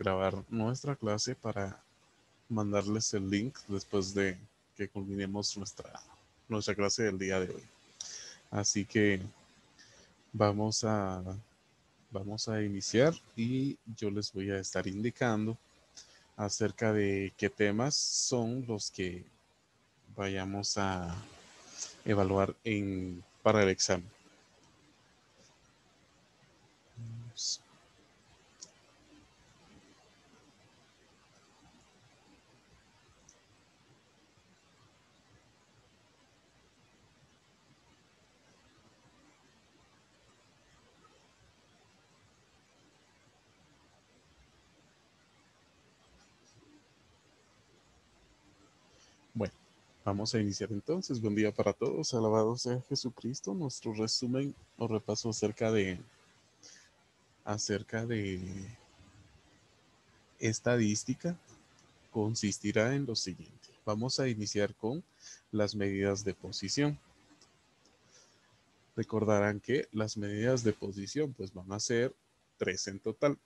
grabar nuestra clase para mandarles el link después de que culminemos nuestra clase del día de hoy. Así que vamos a, vamos a iniciar y yo les voy a estar indicando acerca de qué temas son los que vayamos a evaluar para el examen. Bueno, vamos a iniciar entonces. Buen día para todos. Alabado sea Jesucristo. Nuestro resumen o repaso acerca de estadística consistirá en lo siguiente. Vamos a iniciar con las medidas de posición. Recordarán que las medidas de posición pues van a ser 3 en total.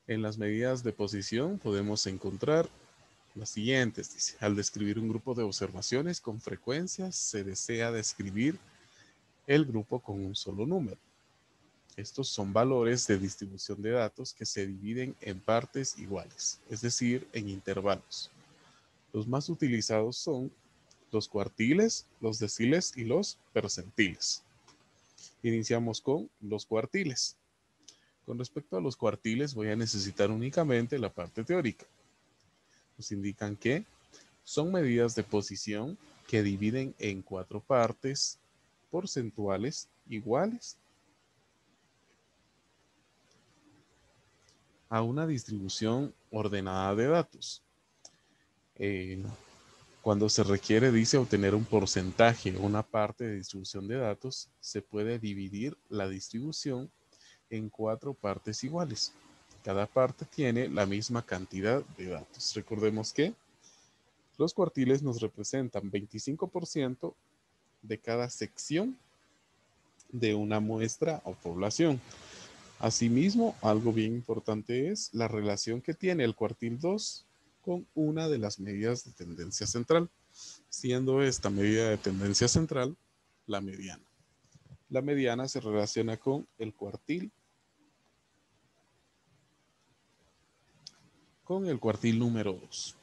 En las medidas de posición podemos encontrar las siguientes. Dice, al describir un grupo de observaciones con frecuencia se desea describir el grupo con un solo número. Estos son valores de distribución de datos que se dividen en partes iguales, es decir, en intervalos. Los más utilizados son los cuartiles, los deciles y los percentiles. Iniciamos con los cuartiles. Con respecto a los cuartiles voy a necesitar únicamente la parte teórica. Nos indican que son medidas de posición que dividen en 4 partes porcentuales iguales a una distribución ordenada de datos. Cuando se requiere, dice, obtener un porcentaje, una parte de distribución de datos, se puede dividir la distribución en 4 partes iguales. Cada parte tiene la misma cantidad de datos. Recordemos que los cuartiles nos representan 25% de cada sección de una muestra o población. Asimismo, algo bien importante es la relación que tiene el cuartil 2 con una de las medidas de tendencia central, siendo esta medida de tendencia central la mediana. La mediana se relaciona con el cuartil número 2.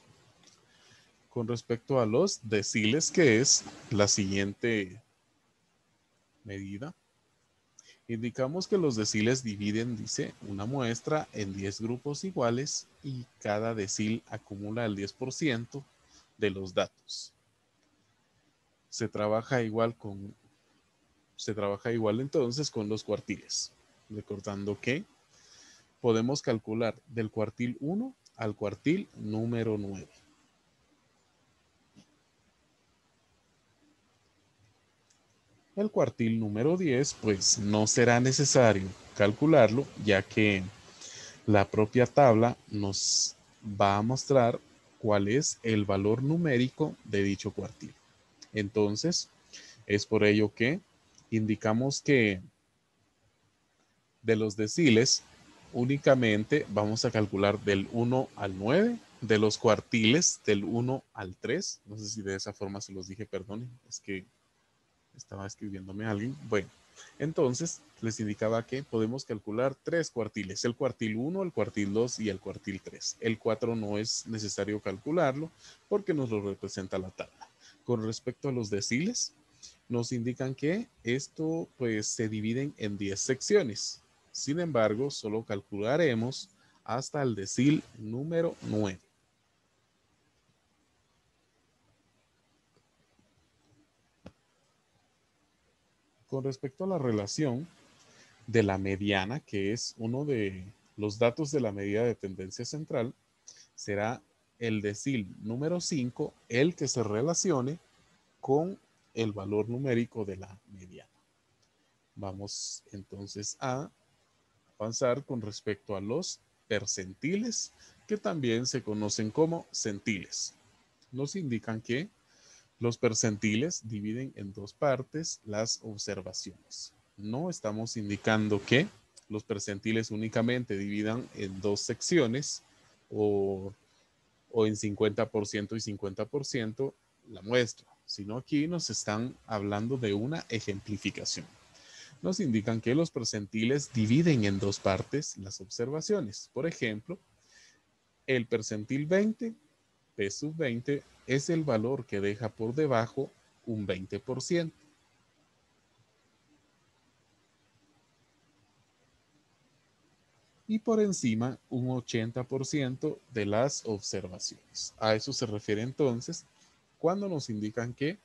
Con respecto a los deciles, que es la siguiente medida, indicamos que los deciles dividen, dice, una muestra en 10 grupos iguales y cada decil acumula el 10% de los datos. Se trabaja igual entonces con los cuartiles, recordando que podemos calcular del cuartil 1 al cuartil número 9. El cuartil número 10, pues no será necesario calcularlo, ya que la propia tabla nos va a mostrar cuál es el valor numérico de dicho cuartil. Entonces, es por ello que indicamos que de los deciles únicamente vamos a calcular del 1 al 9, de los cuartiles del 1 al 3. No sé si de esa forma se los dije, perdón, es que estaba escribiéndome alguien. Bueno, entonces les indicaba que podemos calcular 3 cuartiles, el cuartil 1, el cuartil 2 y el cuartil 3. El 4 no es necesario calcularlo porque nos lo representa la tabla. Con respecto a los deciles, nos indican que esto pues se dividen en 10 secciones. Sin embargo, solo calcularemos hasta el decil número 9. Con respecto a la relación de la mediana, que es uno de los datos de la medida de tendencia central, será el decil número 5 el que se relacione con el valor numérico de la mediana. Vamos entonces a avanzar con respecto a los percentiles, que también se conocen como centiles. Nos indican que los percentiles dividen en 2 partes las observaciones. No estamos indicando que los percentiles únicamente dividan en dos secciones o en 50% y 50% la muestra, sino aquí nos están hablando de una ejemplificación. Nos indican que los percentiles dividen en dos partes las observaciones. Por ejemplo, el percentil 20, P sub 20, es el valor que deja por debajo un 20%. Y por encima un 80% de las observaciones. A eso se refiere entonces cuando nos indican que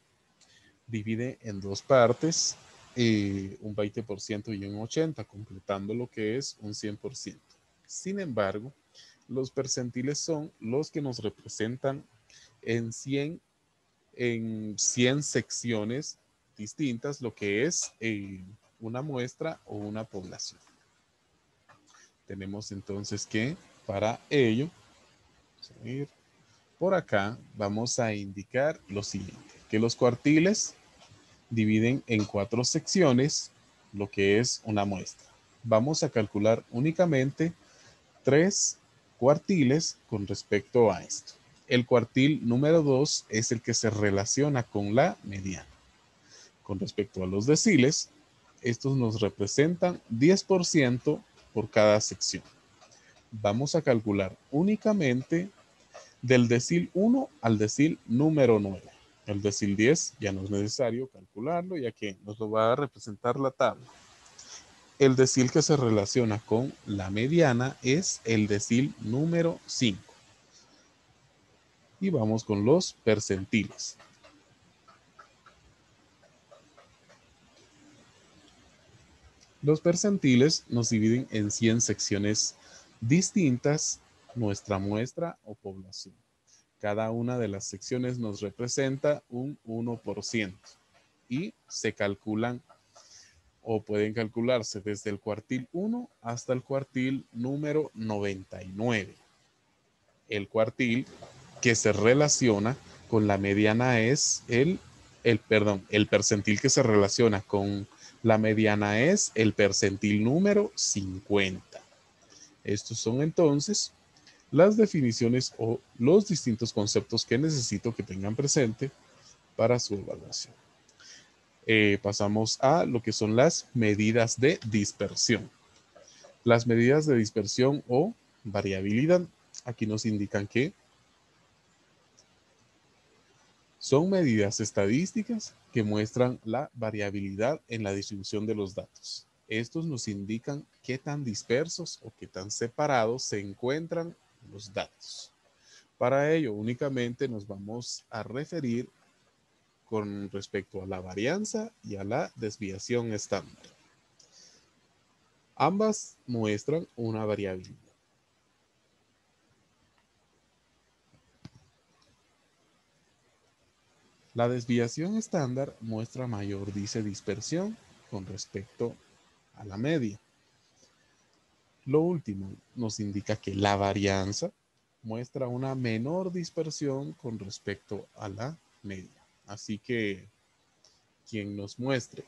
divide en dos partes, un 20% y un 80%, completando lo que es un 100%. Sin embargo, los percentiles son los que nos representan en 100 secciones distintas, lo que es una muestra o una población. Tenemos entonces que para ello, vamos a ir por acá, vamos a indicar lo siguiente, que los cuartiles dividen en 4 secciones lo que es una muestra. Vamos a calcular únicamente 3 cuartiles con respecto a esto. El cuartil número 2 es el que se relaciona con la mediana. Con respecto a los deciles, estos nos representan 10% por cada sección. Vamos a calcular únicamente del decil 1 al decil número 9. El decil 10 ya no es necesario calcularlo, ya que nos lo va a representar la tabla. El decil que se relaciona con la mediana es el decil número 5. Y vamos con los percentiles. Los percentiles nos dividen en 100 secciones distintas nuestra muestra o población. Cada una de las secciones nos representa un 1% y se calculan o pueden calcularse desde el cuartil 1 hasta el cuartil número 99. El cuartil que se relaciona con la mediana es el percentil que se relaciona con la mediana es el percentil número 50. Estos son entonces las definiciones o los distintos conceptos que necesito que tengan presente para su evaluación. Pasamos a lo que son las medidas de dispersión. Las medidas de dispersión o variabilidad aquí nos indican que son medidas estadísticas que muestran la variabilidad en la distribución de los datos. Estos nos indican qué tan dispersos o qué tan separados se encuentran los datos. Para ello, únicamente nos vamos a referir con respecto a la varianza y a la desviación estándar. Ambas muestran una variabilidad. La desviación estándar muestra mayor dispersión con respecto a la media. Lo último nos indica que la varianza muestra una menor dispersión con respecto a la media. Así que quien nos muestre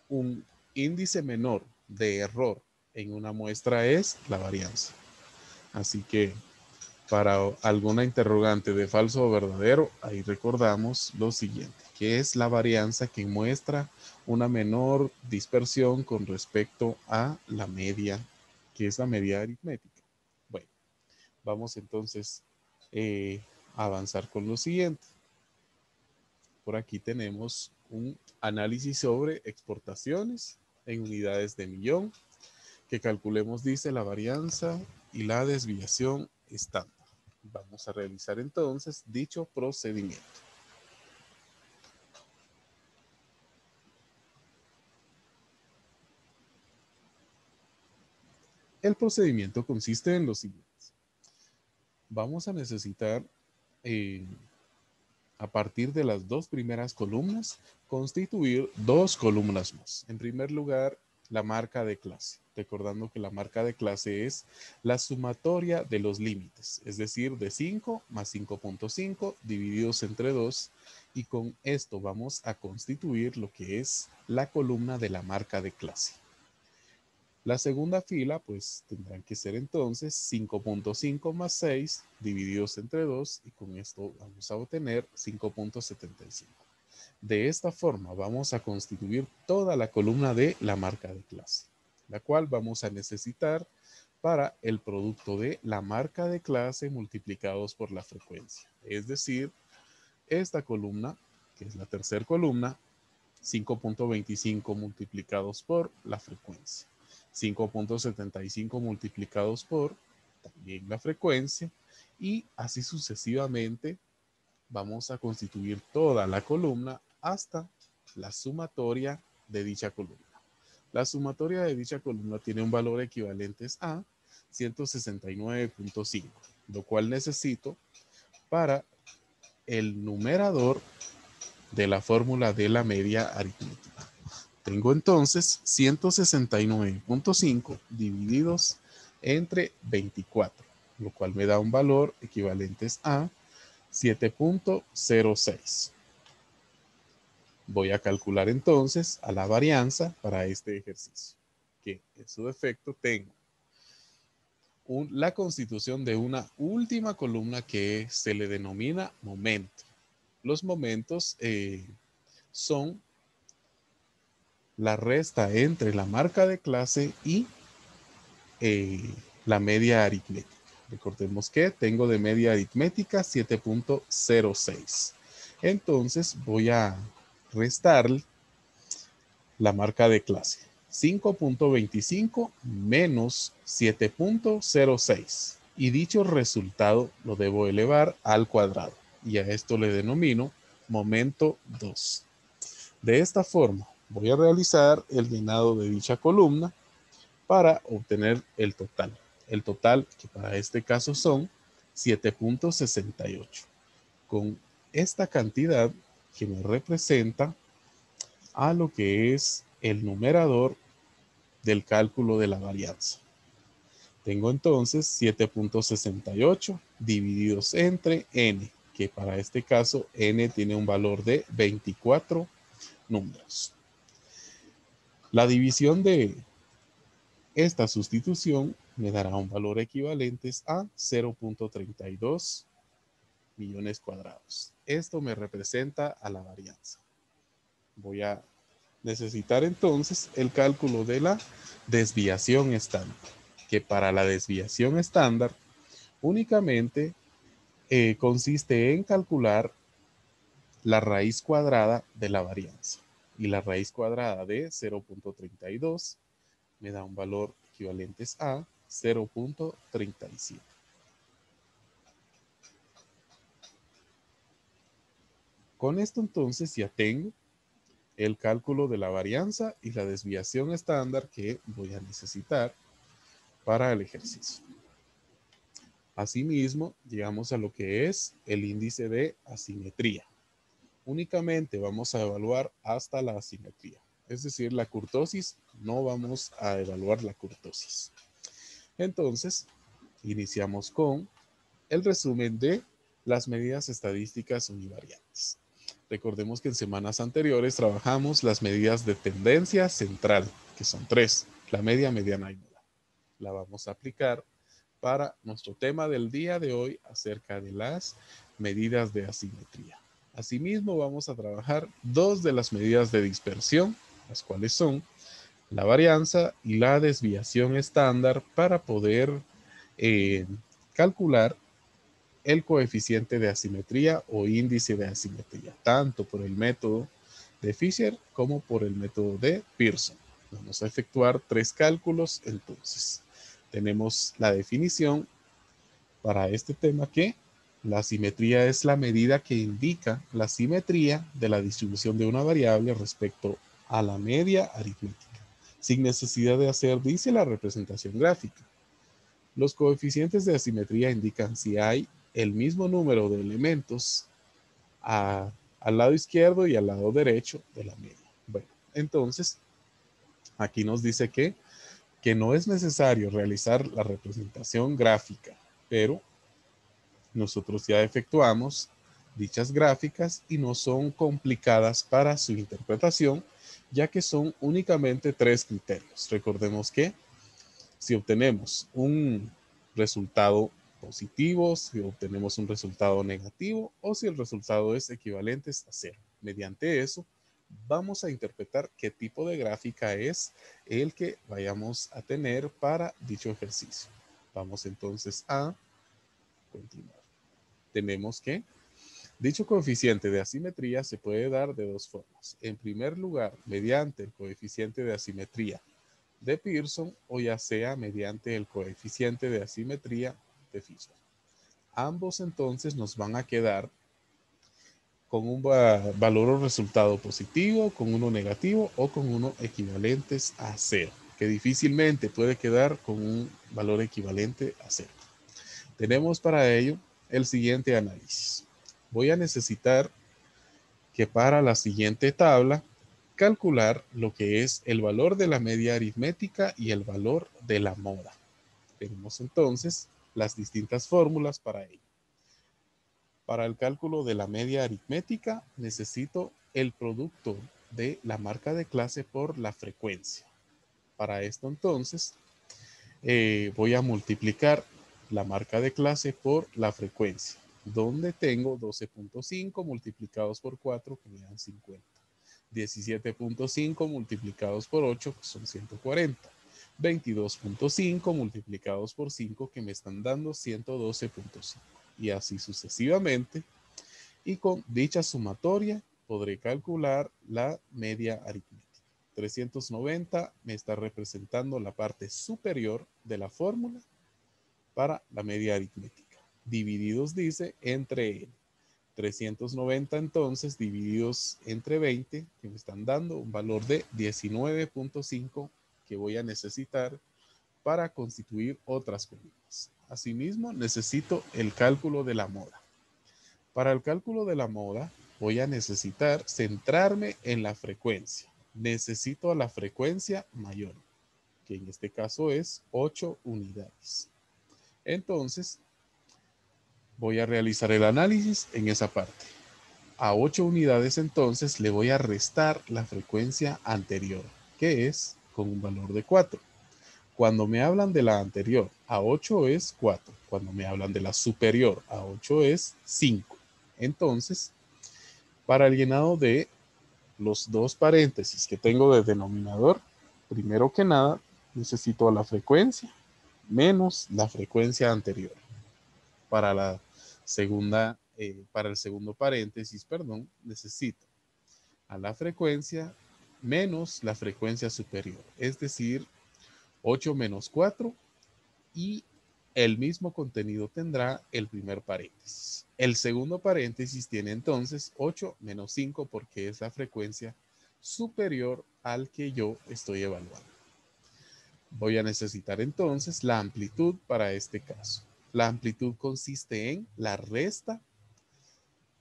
un índice menor de error en una muestra es la varianza. Así que para alguna interrogante de falso o verdadero, ahí recordamos lo siguiente, que es la varianza que muestra una menor dispersión con respecto a la media, que es la media aritmética. Bueno, vamos entonces a avanzar con lo siguiente. Por aquí tenemos un análisis sobre exportaciones en unidades de millón, que calculemos, dice, la varianza y la desviación estándar. Vamos a realizar entonces dicho procedimiento. El procedimiento consiste en lo siguiente. Vamos a necesitar, a partir de las dos primeras columnas, constituir dos columnas más. En primer lugar, la marca de clase. Recordando que la marca de clase es la sumatoria de los límites, es decir, de 5 más 5.5 divididos entre 2. Y con esto vamos a constituir lo que es la columna de la marca de clase. La segunda fila, pues tendrán que ser entonces 5.5 más 6 divididos entre 2 y con esto vamos a obtener 5.75. De esta forma vamos a constituir toda la columna de la marca de clase, la cual vamos a necesitar para el producto de la marca de clase multiplicados por la frecuencia. Es decir, esta columna, que es la tercera columna, 5.25 multiplicados por la frecuencia. 5.75 multiplicados por también la frecuencia y así sucesivamente vamos a constituir toda la columna hasta la sumatoria de dicha columna. La sumatoria de dicha columna tiene un valor equivalente a 169.5, lo cual necesito para el numerador de la fórmula de la media aritmética. Tengo entonces 169.5 divididos entre 24, lo cual me da un valor equivalente a 7.06. Voy a calcular entonces a la varianza para este ejercicio, que en su defecto tengo la constitución de una última columna que se le denomina momento. Los momentos son la resta entre la marca de clase y la media aritmética. Recordemos que tengo de media aritmética 7.06. Entonces voy a restar la marca de clase. 5.25 menos 7.06. Y dicho resultado lo debo elevar al cuadrado. Y a esto le denomino momento 2. De esta forma, voy a realizar el llenado de dicha columna para obtener el total. El total, que para este caso son 7.68. Con esta cantidad que me representa a lo que es el numerador del cálculo de la varianza. Tengo entonces 7.68 divididos entre n, que para este caso n tiene un valor de 24 números. La división de esta sustitución me dará un valor equivalente a 0.32 millones cuadrados. Esto me representa a la varianza. Voy a necesitar entonces el cálculo de la desviación estándar, que para la desviación estándar únicamente consiste en calcular la raíz cuadrada de la varianza. Y la raíz cuadrada de 0.32 me da un valor equivalente a 0.37. Con esto entonces ya tengo el cálculo de la varianza y la desviación estándar que voy a necesitar para el ejercicio. Asimismo, llegamos a lo que es el índice de asimetría. Únicamente vamos a evaluar hasta la asimetría, es decir, la kurtosis, no vamos a evaluar la kurtosis. Entonces, iniciamos con el resumen de las medidas estadísticas univariantes. Recordemos que en semanas anteriores trabajamos las medidas de tendencia central, que son 3, la media, mediana y moda. La vamos a aplicar para nuestro tema del día de hoy acerca de las medidas de asimetría. Asimismo, vamos a trabajar 2 de las medidas de dispersión, las cuales son la varianza y la desviación estándar para poder calcular el coeficiente de asimetría o índice de asimetría, tanto por el método de Fisher como por el método de Pearson. Vamos a efectuar 3 cálculos entonces. Tenemos la definición para este tema que la simetría es la medida que indica la simetría de la distribución de una variable respecto a la media aritmética, sin necesidad de hacer, dice, la representación gráfica. Los coeficientes de asimetría indican si hay el mismo número de elementos al lado izquierdo y al lado derecho de la media. Bueno, entonces, aquí nos dice que no es necesario realizar la representación gráfica, pero nosotros ya efectuamos dichas gráficas y no son complicadas para su interpretación, ya que son únicamente 3 criterios. Recordemos que Si obtenemos un resultado positivo, si obtenemos un resultado negativo o si el resultado es equivalente a cero. Mediante eso, vamos a interpretar qué tipo de gráfica es el que vayamos a tener para dicho ejercicio. Vamos entonces a continuar. Tenemos que dicho coeficiente de asimetría se puede dar de dos formas. En primer lugar, mediante el coeficiente de asimetría de Pearson o ya sea mediante el coeficiente de asimetría de Fisher. Ambos entonces nos van a quedar con un valor o resultado positivo, con uno negativo o con uno equivalentes a cero, que difícilmente puede quedar con un valor equivalente a cero. Tenemos para ello el siguiente análisis. Voy a necesitar que para la siguiente tabla calcular lo que es el valor de la media aritmética y el valor de la moda. Tenemos entonces las distintas fórmulas para ello. Para el cálculo de la media aritmética necesito el producto de la marca de clase por la frecuencia. Para esto entonces voy a multiplicar la marca de clase por la frecuencia, donde tengo 12.5 multiplicados por 4 que me dan 50. 17.5 multiplicados por 8 que son 140. 22.5 multiplicados por 5 que me están dando 112.5. Y así sucesivamente. Y con dicha sumatoria podré calcular la media aritmética. 390 me está representando la parte superior de la fórmula para la media aritmética. Divididos dice entre N. 390 entonces divididos entre 20 que me están dando un valor de 19.5 que voy a necesitar para constituir otras columnas. Asimismo necesito el cálculo de la moda. Para el cálculo de la moda voy a necesitar centrarme en la frecuencia. Necesito a la frecuencia mayor, que en este caso es 8 unidades. Entonces, voy a realizar el análisis en esa parte. A 8 unidades entonces le voy a restar la frecuencia anterior, que es con un valor de 4. Cuando me hablan de la anterior, a 8 es 4. Cuando me hablan de la superior, a 8 es 5. Entonces, para el llenado de los dos paréntesis que tengo de denominador, primero que nada, necesito la frecuencia menos la frecuencia anterior. Para la segunda, para el segundo paréntesis, perdón, necesito a la frecuencia menos la frecuencia superior, es decir, 8 menos 4 y el mismo contenido tendrá el primer paréntesis. El segundo paréntesis tiene entonces 8 menos 5 porque es la frecuencia superior al que yo estoy evaluando. Voy a necesitar entonces la amplitud para este caso. La amplitud consiste en la resta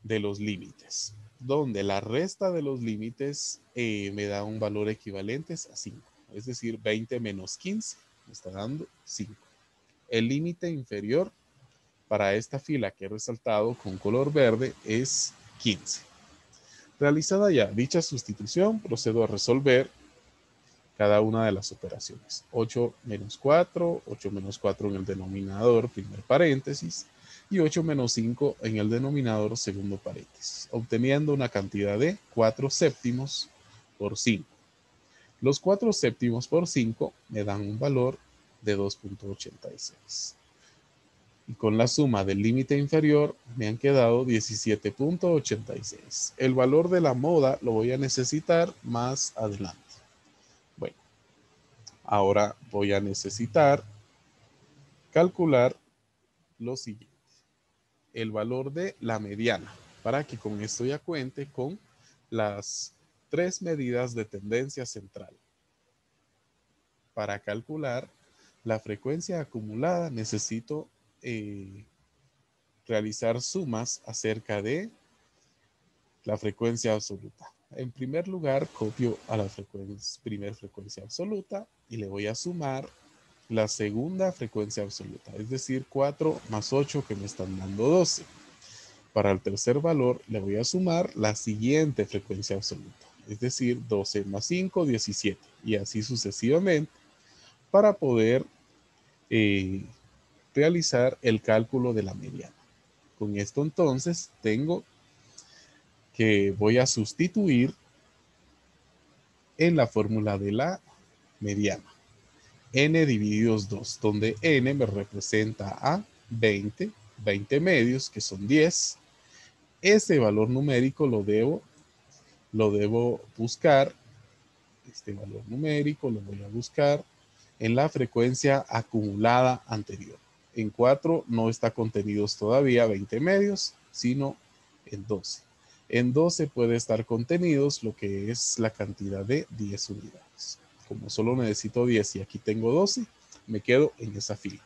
de los límites, donde la resta de los límites me da un valor equivalente a 5. Es decir, 20 menos 15 me está dando 5. El límite inferior para esta fila que he resaltado con color verde es 15. Realizada ya dicha sustitución, procedo a resolver cada una de las operaciones. 8 menos 4, 8 menos 4 en el denominador, primer paréntesis, y 8 menos 5 en el denominador, segundo paréntesis, obteniendo una cantidad de 4 séptimos por 5. Los 4 séptimos por 5 me dan un valor de 2.86. Y con la suma del límite inferior me han quedado 17.86. El valor de la moda lo voy a necesitar más adelante. Bueno, ahora voy a necesitar calcular lo siguiente. El valor de la mediana, para que con esto ya cuente con las 3 medidas de tendencia central. Para calcular la frecuencia acumulada necesito realizar sumas acerca de la frecuencia absoluta. En primer lugar, copio a la primera frecuencia absoluta y le voy a sumar la segunda frecuencia absoluta, es decir, 4 más 8 que me están dando 12. Para el tercer valor le voy a sumar la siguiente frecuencia absoluta, es decir, 12 más 5, 17, y así sucesivamente para poder eh, realizar el cálculo de la mediana. Con esto entonces tengo que voy a sustituir en la fórmula de la mediana. N divididos 2, donde N me representa a 20 medios, que son 10. Ese valor numérico lo debo buscar, este valor numérico lo voy a buscar en la frecuencia acumulada anterior. En 4 no está contenidos todavía 20 medios, sino en 12. En 12 puede estar contenidos lo que es la cantidad de 10 unidades. Como solo necesito 10 y aquí tengo 12, me quedo en esa fila.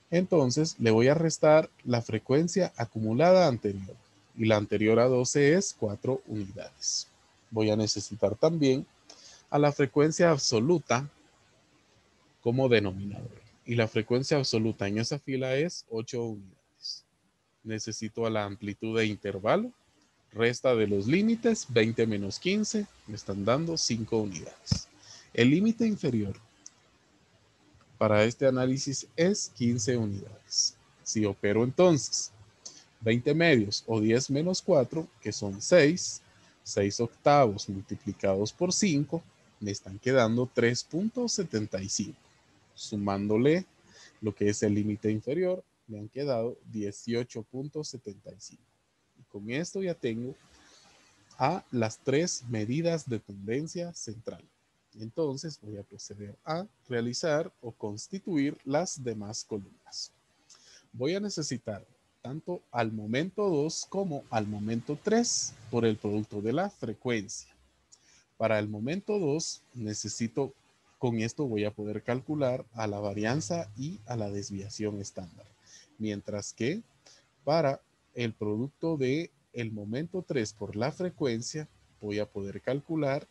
Entonces le voy a restar la frecuencia acumulada anterior. Y la anterior a 12 es 4 unidades. Voy a necesitar también a la frecuencia absoluta como denominador. Y la frecuencia absoluta en esa fila es 8 unidades. Necesito a la amplitud de intervalo. Resta de los límites, 20 menos 15, me están dando 5 unidades. El límite inferior para este análisis es 15 unidades. Si opero entonces 20 medios o 10 menos 4, que son 6 octavos multiplicados por 5, me están quedando 3.75. Sumándole lo que es el límite inferior, me han quedado 18.75. Y con esto ya tengo a las 3 medidas de tendencia central. Entonces voy a proceder a realizar o constituir las demás columnas. Voy a necesitar tanto al momento 2 como al momento 3 por el producto de la frecuencia. Para el momento 2 necesito, con esto voy a poder calcular a la varianza y a la desviación estándar. Mientras que para el producto de el momento 3 por la frecuencia voy a poder calcular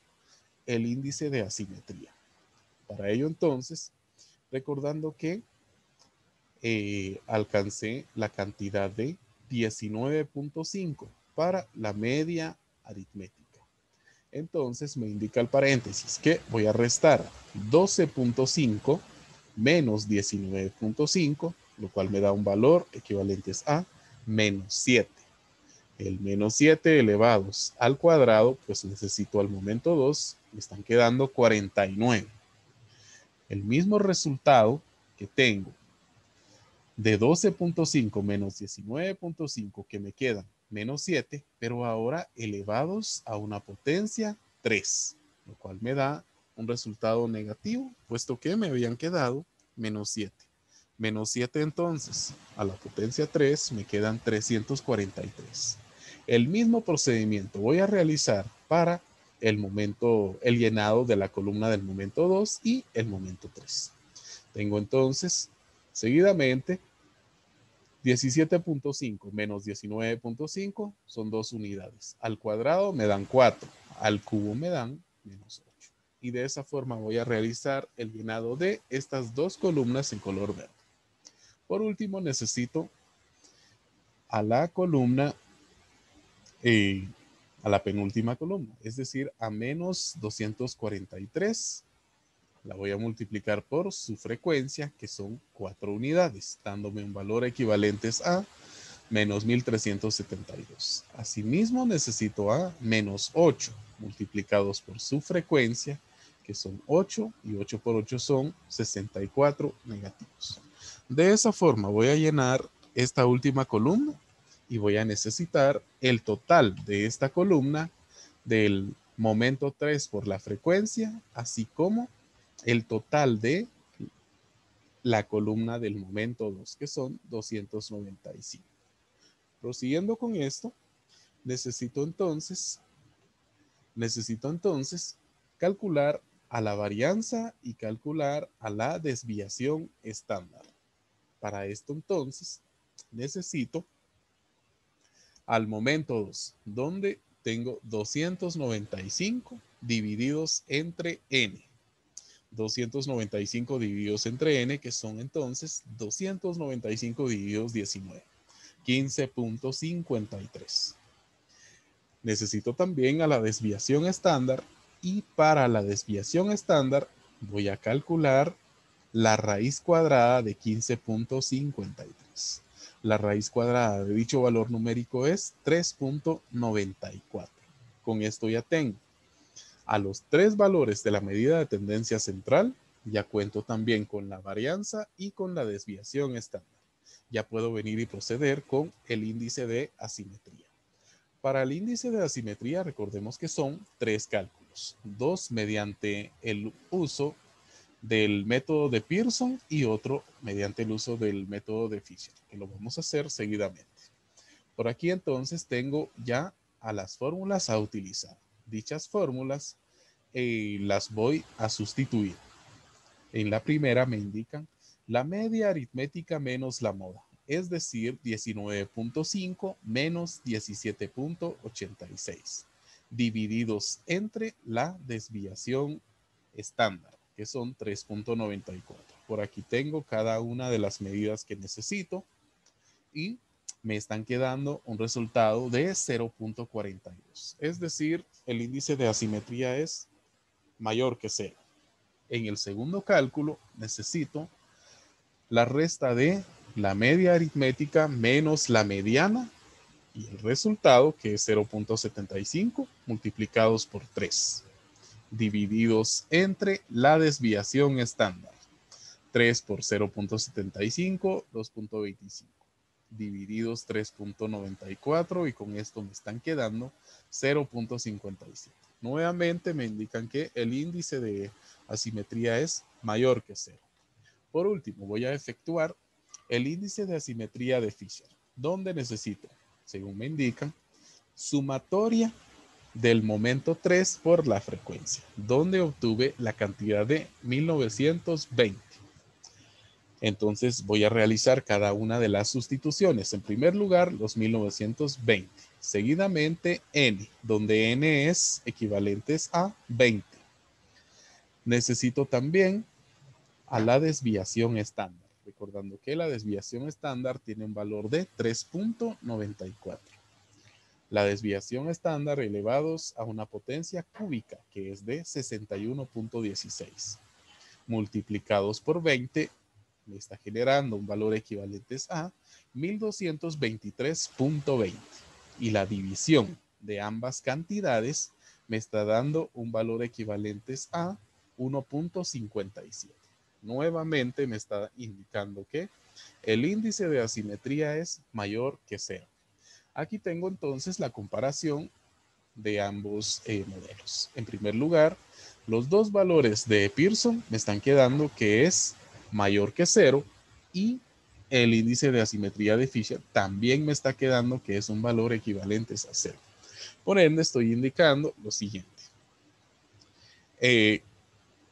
el índice de asimetría. Para ello entonces, recordando que alcancé la cantidad de 19.5 para la media aritmética. Entonces me indica el paréntesis que voy a restar 12.5 menos 19.5, lo cual me da un valor equivalente a menos 7. El menos 7 elevados al cuadrado, pues necesito al momento 2, me están quedando 49. El mismo resultado que tengo de 12.5 menos 19.5 que me quedan menos 7, pero ahora elevados a una potencia 3, lo cual me da un resultado negativo, puesto que me habían quedado menos 7. Menos 7 entonces, a la potencia 3 me quedan 343. El mismo procedimiento voy a realizar para el llenado de la columna del momento 2 y el momento 3. Tengo entonces seguidamente 17.5 menos 19.5 son 2 unidades. Al cuadrado me dan 4, al cubo me dan menos 8. Y de esa forma voy a realizar el llenado de estas dos columnas en color verde. Por último, necesito a la columna, a la penúltima columna, es decir, a menos 243. La voy a multiplicar por su frecuencia, que son 4 unidades, dándome un valor equivalente a menos 1372. Asimismo, necesito a menos 8 multiplicados por su frecuencia, que son 8, y 8 por 8 son 64 negativos. De esa forma voy a llenar esta última columna y voy a necesitar el total de esta columna del momento 3 por la frecuencia, así como el total de la columna del momento 2, que son 295. Prosiguiendo con esto, necesito entonces calcular a la varianza y calcular a la desviación estándar. Para esto entonces necesito al momento 2, donde tengo 295 divididos entre n. 295 divididos entre n, que son entonces 295 divididos 19. 15.53. Necesito también a la desviación estándar y para la desviación estándar voy a calcular la raíz cuadrada de 15.53. La raíz cuadrada de dicho valor numérico es 3.94. Con esto ya tengo a los tres valores de la medida de tendencia central. Ya cuento también con la varianza y con la desviación estándar. Ya puedo venir y proceder con el índice de asimetría. Para el índice de asimetría, recordemos que son tres cálculos, dos mediante el uso del método de Pearson y otro mediante el uso del método de Fisher, que lo vamos a hacer seguidamente. Por aquí entonces tengo ya a las fórmulas a utilizar. Dichas fórmulas las voy a sustituir. En la primera me indican la media aritmética menos la moda, es decir, 19.5 menos 17.86, divididos entre la desviación estándar, que son 3.94. Por aquí tengo cada una de las medidas que necesito y me están quedando un resultado de 0.42. Es decir, el índice de asimetría es mayor que 0. En el segundo cálculo necesito la resta de la media aritmética menos la mediana y el resultado, que es 0.75 multiplicados por 3, divididos entre la desviación estándar. 3 por 0.75, 2.25, divididos 3.94 y con esto me están quedando 0.57. Nuevamente me indican que el índice de asimetría es mayor que 0. Por último, voy a efectuar el índice de asimetría de Fisher, donde necesito, según me indican, sumatoria del momento 3 por la frecuencia, donde obtuve la cantidad de 1920. Entonces voy a realizar cada una de las sustituciones. En primer lugar, los 1920. Seguidamente, n, donde n es equivalentes a 20. Necesito también a la desviación estándar, recordando que la desviación estándar tiene un valor de 3.94. La desviación estándar elevados a una potencia cúbica, que es de 61.16, multiplicados por 20, me está generando un valor equivalente a 1223.20. Y la división de ambas cantidades me está dando un valor equivalente a 1.57. Nuevamente me está indicando que el índice de asimetría es mayor que 0. Aquí tengo entonces la comparación de ambos modelos. En primer lugar, los dos valores de Pearson me están quedando que es mayor que 0 y el índice de asimetría de Fisher también me está quedando que es un valor equivalente a 0. Por ende, estoy indicando lo siguiente.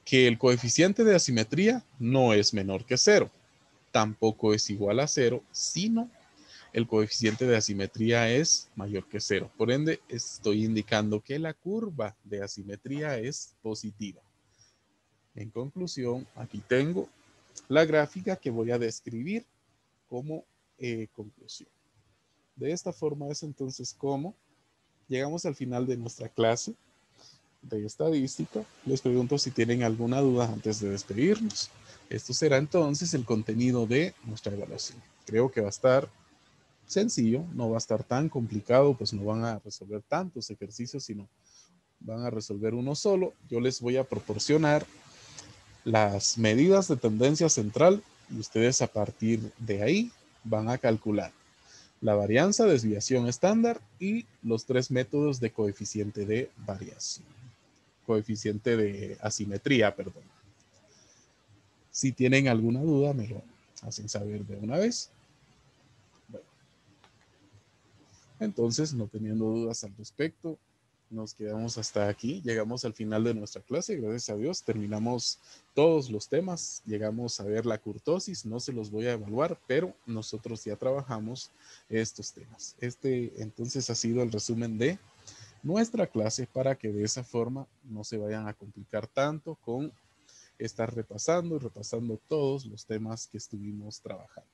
Que el coeficiente de asimetría no es menor que 0, tampoco es igual a 0, sino el coeficiente de asimetría es mayor que 0. Por ende, estoy indicando que la curva de asimetría es positiva. En conclusión, aquí tengo la gráfica que voy a describir como conclusión. De esta forma es entonces como llegamos al final de nuestra clase de estadística. Les pregunto si tienen alguna duda antes de despedirnos. Esto será entonces el contenido de nuestra evaluación. Creo que va a estar sencillo, no va a estar tan complicado, pues no van a resolver tantos ejercicios, sino van a resolver uno solo. Yo les voy a proporcionar las medidas de tendencia central y ustedes a partir de ahí van a calcular la varianza, desviación estándar y los tres métodos de coeficiente de variación. Coeficiente de asimetría, perdón. Si tienen alguna duda, me lo hacen saber de una vez. Bueno, entonces, no teniendo dudas al respecto, nos quedamos hasta aquí. Llegamos al final de nuestra clase. Gracias a Dios, terminamos todos los temas. Llegamos a ver la kurtosis. No se los voy a evaluar, pero nosotros ya trabajamos estos temas. Este, entonces, ha sido el resumen de nuestra clase para que de esa forma no se vayan a complicar tanto con estar repasando y repasando todos los temas que estuvimos trabajando.